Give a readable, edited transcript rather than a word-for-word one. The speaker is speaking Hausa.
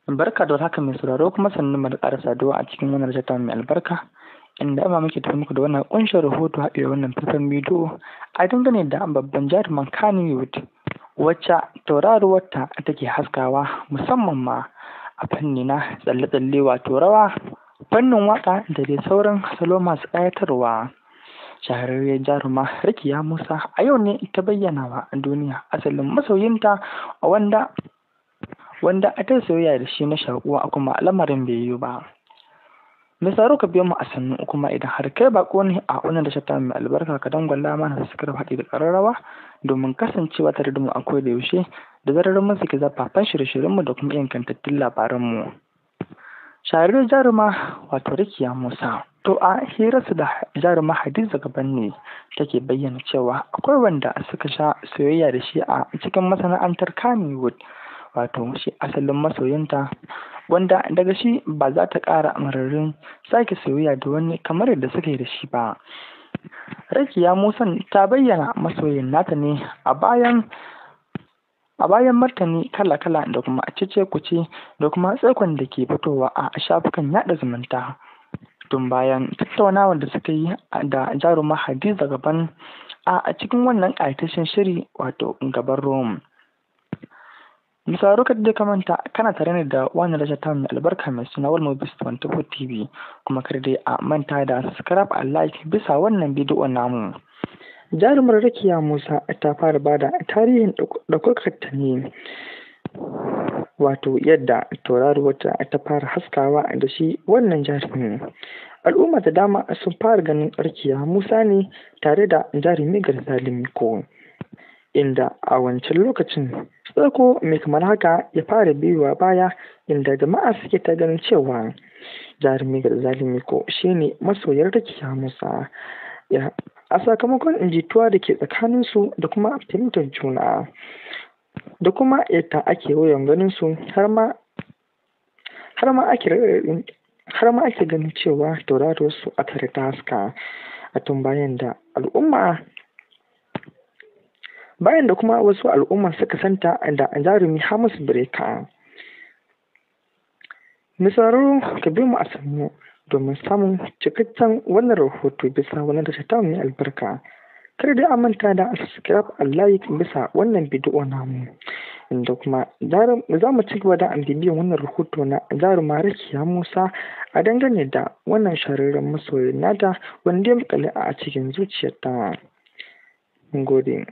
Barka da warhaka mai sauraro kuma sannunmu da ƙara saduwa a cikin wannan tasha mai albarka inda muke tafi muku da wannan ƙunshin rahoto haɗe da wannan faifan bidiyo a dangane da babban jaruman Kannywood wacce tauraruwarta take haskawa musamman ma a fanni na tsalle-tsalle wato rawa, fannin waƙa da dai sauran salo masu ƙayatarwa. Shahararriyar jaruma Rakiya Musa a yau ne ta bayyana wa duniya asalin masoyinta wanda a ta soyayya da shi na shakuwa kuma lamarin bai yiwu ba. Mai tsaro ka biyo mu a sannu kuma idan har kai bako ne a wannan da shata mai albarka ka dangwala mana suka haɗi da ƙararrawa domin kasancewa tare da mu a koda yaushe da zarar mun saki zafafan shirye-shiryenmu da kuma ingantattun labaranmu. Shahararriyar jaruma wato Rakiya Musa to a hirarsu da jaruma Hadiza Gaban ne take bayyana cewa akwai wanda suka sha soyayya da shi a cikin masana'antar Kannywood wato shi asalin masoyinta wanda daga shi ba za ta ƙara mararin sake soyayya da wani kamar yadda suka yi da shi ba. Rakiya Musa ta bayyana masoyin nata ne a bayan martani kala-kala da kuma cece-kuce da kuma tsaikon da ke fitowa a shafukan yaɗa zumunta tun bayan tattaunawar da suka yi da jaruma Hadiza Gaban a cikin wannan ƙayataccen shiri wato gaban Rome. Misali ka da kamanta kana tare ne da wannan rashin ta mai albarka mai suna Walmobis 24 TV kuma kar dai a manta da subscribe a like bisa wannan bidiyo namu. Jarumar Rakiya Musa ta fara bada tarihin ɗaukakar ta ne wato yadda tauraruwarta ta fara haskawa da shi wannan jarumin. Al'umma da dama sun fara ganin Rakiya Musa ne tare da jarumi Garzali Miko inda a wancan lokacin tsako mai kamar haka ya fara biyuwa baya inda jama'a suke ta ganin cewa jarumi Garzali Miko shine masoyar Rakiya Musa a sakamakon jituwa da ke tsakaninsu da kuma fahimtar juna da kuma yadda ake yawan ganin su har ma ake ganin cewa tauraruwarsu a tare ta haska a tun bayan da kuma wasu al'umma suka santa da jarumi Hamis Breka. Misararru ka bi mu a sannu domin samun cikakken wannan rahoto bisa wannan da ta mai albarka. Kar dai a manta da subscribe a like bisa wannan bidiyo namu inda kuma za mu ci gaba da bibiyan wannan rahoto na jaruma Rakiya Musa a dangane da wannan shahararren masoyin nata wanda ya makale a cikin zuciyarta. Mun gode.